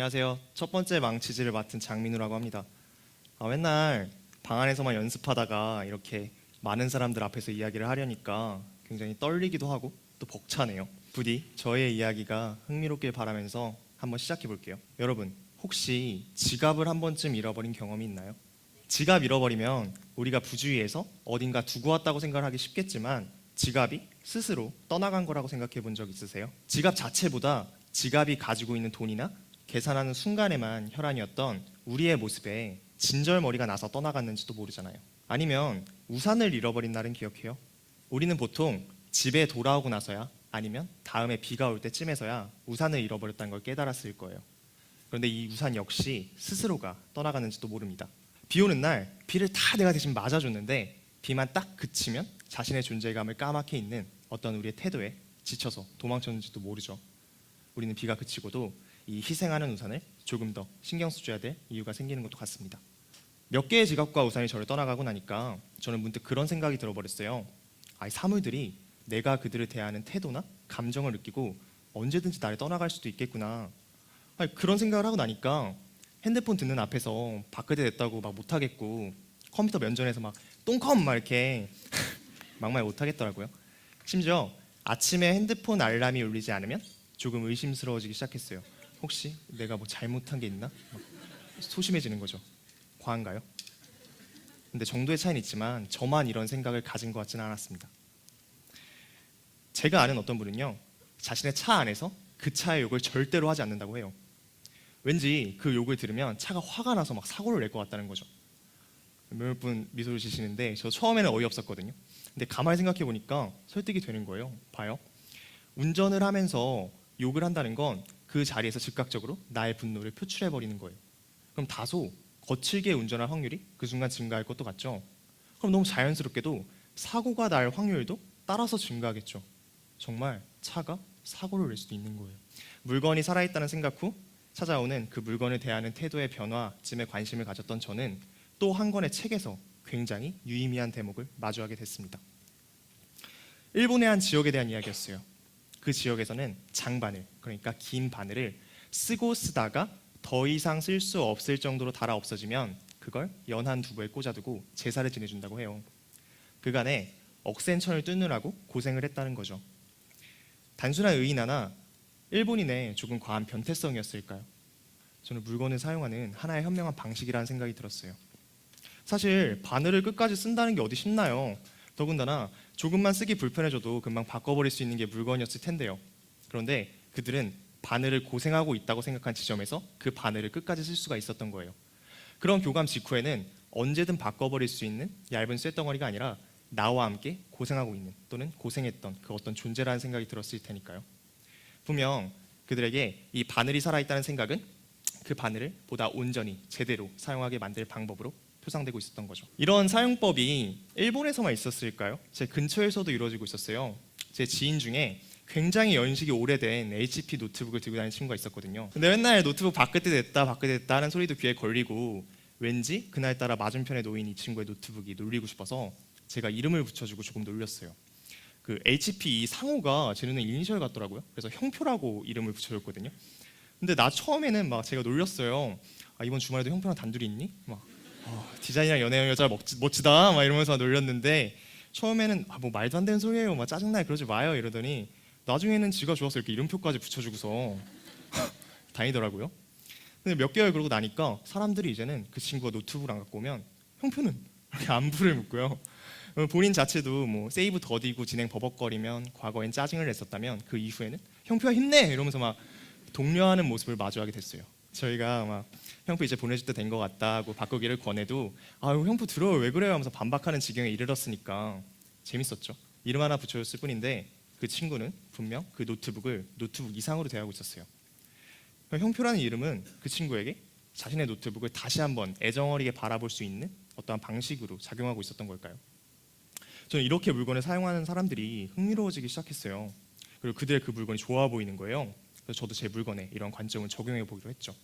안녕하세요. 첫 번째 망치질을 맡은 장민우라고 합니다. 맨날 방 안에서만 연습하다가 이렇게 많은 사람들 앞에서 이야기를 하려니까 굉장히 떨리기도 하고 또 벅차네요. 부디 저의 이야기가 흥미롭길 바라면서 한번 시작해 볼게요. 여러분, 혹시 지갑을 한 번쯤 잃어버린 경험이 있나요? 지갑 잃어버리면 우리가 부주의해서 어딘가 두고 왔다고 생각을 하기 쉽겠지만 지갑이 스스로 떠나간 거라고 생각해 본 적 있으세요? 지갑 자체보다 지갑이 가지고 있는 돈이나 계산하는 순간에만 혈안이었던 우리의 모습에 진절머리가 나서 떠나갔는지도 모르잖아요. 아니면 우산을 잃어버린 날은 기억해요? 우리는 보통 집에 돌아오고 나서야 아니면 다음에 비가 올 때쯤에서야 우산을 잃어버렸다는 걸 깨달았을 거예요. 그런데 이 우산 역시 스스로가 떠나가는지도 모릅니다. 비 오는 날 비를 다 내가 대신 맞아줬는데 비만 딱 그치면 자신의 존재감을 까맣게 있는 어떤 우리의 태도에 지쳐서 도망쳤는지도 모르죠. 우리는 비가 그치고도 이 희생하는 우산을 조금 더 신경 써줘야 될 이유가 생기는 것도 같습니다. 몇 개의 지갑과 우산이 저를 떠나가고 나니까 저는 문득 그런 생각이 들어버렸어요. 이 사물들이 내가 그들을 대하는 태도나 감정을 느끼고 언제든지 나를 떠나갈 수도 있겠구나. 그런 생각을 하고 나니까 핸드폰 듣는 앞에서 바꾸게 됐다고 막 못하겠고 컴퓨터 면전에서 막 똥컴 막 이렇게 막말 못하겠더라고요. 심지어 아침에 핸드폰 알람이 울리지 않으면 조금 의심스러워지기 시작했어요. 혹시 내가 뭐 잘못한 게 있나? 소심해지는 거죠. 과한가요? 근데 정도의 차이는 있지만 저만 이런 생각을 가진 것 같지는 않았습니다. 제가 아는 어떤 분은요, 자신의 차 안에서 그 차의 욕을 절대로 하지 않는다고 해요. 왠지 그 욕을 들으면 차가 화가 나서 막 사고를 낼 것 같다는 거죠. 몇몇 분 미소를 지시는데 저 처음에는 어이없었거든요. 근데 가만히 생각해 보니까 설득이 되는 거예요. 봐요. 운전을 하면서 욕을 한다는 건 그 자리에서 즉각적으로 나의 분노를 표출해 버리는 거예요. 그럼 다소 거칠게 운전할 확률이 그 순간 증가할 것도 같죠. 그럼 너무 자연스럽게도 사고가 날 확률도 따라서 증가하겠죠. 정말 차가 사고를 낼 수도 있는 거예요. 물건이 살아있다는 생각 후 찾아오는 그 물건을 대하는 태도의 변화쯤에 관심을 가졌던 저는 또 한 권의 책에서 굉장히 유의미한 대목을 마주하게 됐습니다. 일본의 한 지역에 대한 이야기였어요. 그 지역에서는 장바늘, 그러니까 긴 바늘을 쓰고 쓰다가 더 이상 쓸 수 없을 정도로 닳아 없어지면 그걸 연한 두부에 꽂아두고 제사를 지내준다고 해요. 그간에 억센천을 뚫느라고 고생을 했다는 거죠. 단순한 의인 하나, 일본인의 조금 과한 변태성이었을까요? 저는 물건을 사용하는 하나의 현명한 방식이라는 생각이 들었어요. 사실 바늘을 끝까지 쓴다는 게 어디 쉽나요? 더군다나 조금만 쓰기 불편해져도 금방 바꿔버릴 수 있는 게 물건이었을 텐데요. 그런데 그들은 바늘을 고생하고 있다고 생각한 지점에서 그 바늘을 끝까지 쓸 수가 있었던 거예요. 그런 교감 직후에는 언제든 바꿔버릴 수 있는 얇은 쇳덩어리가 아니라 나와 함께 고생하고 있는 또는 고생했던 그 어떤 존재라는 생각이 들었을 테니까요. 분명 그들에게 이 바늘이 살아있다는 생각은 그 바늘을 보다 온전히 제대로 사용하게 만들 방법으로 표상되고 있었던 거죠. 이런 사용법이 일본에서만 있었을까요? 제 근처에서도 이루어지고 있었어요. 제 지인 중에 굉장히 연식이 오래된 HP 노트북을 들고 다니는 친구가 있었거든요. 근데 맨날 노트북 바꿀 때 됐다 하는 소리도 귀에 걸리고 왠지 그날따라 맞은편에 놓인 이 친구의 노트북이 놀리고 싶어서 제가 이름을 붙여주고 조금 놀렸어요. 그 HP 이 상호가 제 눈에 이니셜 같더라고요. 그래서 형표라고 이름을 붙여줬거든요. 근데 나 처음에는 막 제가 놀렸어요. 이번 주말에도 형표랑 단둘이 있니? 막 디자인이랑 연애형 여자 멋지다 막 이러면서 놀렸는데 처음에는 뭐 말도 안 되는 소리예요, 막 짜증나 그러지 마요 이러더니 나중에는 지가 좋아서 이렇게 이름표까지 붙여주고서 다니더라고요. 근데 몇 개월 그러고 나니까 사람들이 이제는 그 친구가 노트북을 안 갖고 오면 형표는 이렇게 안부를 묻고요. 본인 자체도 뭐 세이브 더디고 진행 버벅거리면 과거엔 짜증을 냈었다면 그 이후에는 형표야 힘내 이러면서 막 독려하는 모습을 마주하게 됐어요. 저희가 막 형표 이제 보내줄 때 된 것 같다고 바꾸기를 권해도 형표 들어요 왜 그래요 하면서 반박하는 지경에 이르렀으니까 재밌었죠. 이름 하나 붙여줬을 뿐인데 그 친구는 분명 그 노트북을 노트북 이상으로 대하고 있었어요. 형표라는 이름은 그 친구에게 자신의 노트북을 다시 한번 애정어리게 바라볼 수 있는 어떠한 방식으로 작용하고 있었던 걸까요? 저는 이렇게 물건을 사용하는 사람들이 흥미로워지기 시작했어요. 그리고 그들의 그 물건이 좋아 보이는 거예요. 그래서 저도 제 물건에 이런 관점을 적용해 보기로 했죠.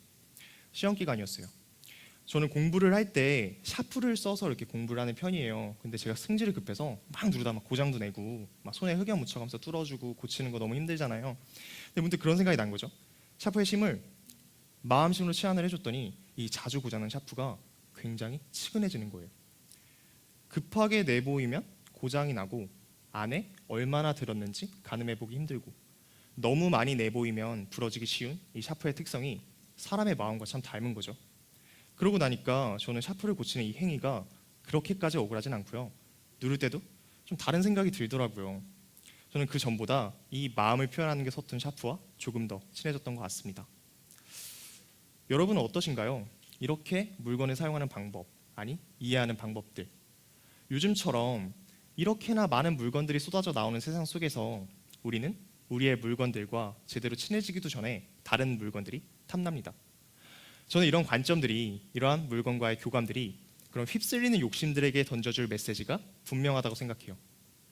시험 기간이었어요. 저는 공부를 할 때 샤프를 써서 이렇게 공부를 하는 편이에요. 근데 제가 승질이 급해서 막 누르다 막 고장도 내고 막 손에 흑염 묻혀가면서 뚫어주고 고치는 거 너무 힘들잖아요. 근데 문득 그런 생각이 난 거죠. 샤프의 힘을 마음심으로 치안을 해줬더니 이 자주 고장난 샤프가 굉장히 치근해지는 거예요. 급하게 내보이면 고장이 나고 안에 얼마나 들었는지 가늠해보기 힘들고, 너무 많이 내보이면 부러지기 쉬운 이 샤프의 특성이 사람의 마음과 참 닮은 거죠. 그러고 나니까 저는 샤프를 고치는 이 행위가 그렇게까지 억울하진 않고요. 누를 때도 좀 다른 생각이 들더라고요. 저는 그 전보다 이 마음을 표현하는 게 서툰 샤프와 조금 더 친해졌던 것 같습니다. 여러분은 어떠신가요? 이렇게 물건을 사용하는 방법, 아니 이해하는 방법들. 요즘처럼 이렇게나 많은 물건들이 쏟아져 나오는 세상 속에서 우리는 우리의 물건들과 제대로 친해지기도 전에 다른 물건들이 탐납니다. 저는 이런 관점들이, 이러한 물건과의 교감들이 그런 휩쓸리는 욕심들에게 던져줄 메시지가 분명하다고 생각해요.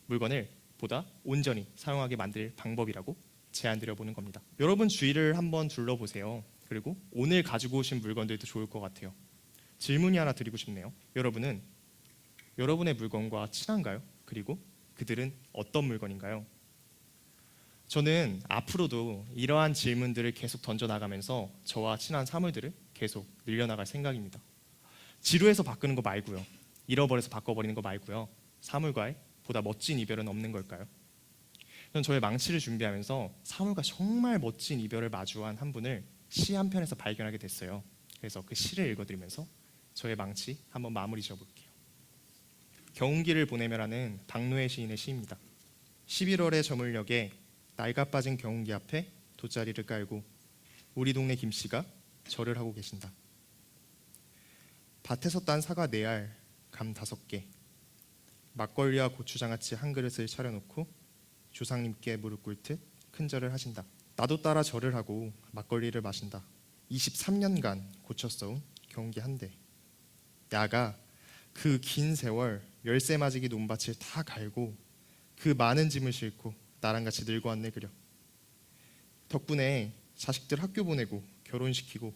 물건을 보다 온전히 사용하게 만들 방법이라고 제안드려 보는 겁니다. 여러분 주위를 한번 둘러보세요. 그리고 오늘 가지고 오신 물건들도 좋을 것 같아요. 질문이 하나 드리고 싶네요. 여러분은 여러분의 물건과 친한가요? 그리고 그들은 어떤 물건인가요? 저는 앞으로도 이러한 질문들을 계속 던져나가면서 저와 친한 사물들을 계속 늘려나갈 생각입니다. 지루해서 바꾸는 거 말고요. 잃어버려서 바꿔버리는 거 말고요. 사물과의 보다 멋진 이별은 없는 걸까요? 저는 저의 망치를 준비하면서 사물과 정말 멋진 이별을 마주한 한 분을 시 한 편에서 발견하게 됐어요. 그래서 그 시를 읽어드리면서 저의 망치 한번 마무리 지어볼게요. 경운기를 보내며라는 박노해 시인의 시입니다. 11월의 저물녘에 낡아 빠진 경운기 앞에 돗자리를 깔고 우리 동네 김씨가 절을 하고 계신다. 밭에서 딴 사과 4알, 감 5개, 막걸리와 고추장아찌 한 그릇을 차려놓고 조상님께 무릎 꿇듯 큰 절을 하신다. 나도 따라 절을 하고 막걸리를 마신다. 23년간 고쳐 써온 경운기 한 대. 야가 그 긴 세월 열쇠 맞이기 논밭을 다 갈고 그 많은 짐을 싣고 나랑 같이 늙어 왔네 그려. 덕분에 자식들 학교 보내고 결혼시키고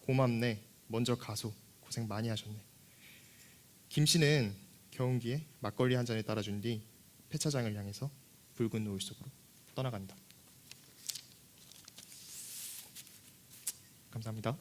고맙네. 먼저 가소. 고생 많이 하셨네. 김씨는 경운기에 막걸리 한 잔을 따라준 뒤 폐차장을 향해서 붉은 노을 속으로 떠나간다. 감사합니다.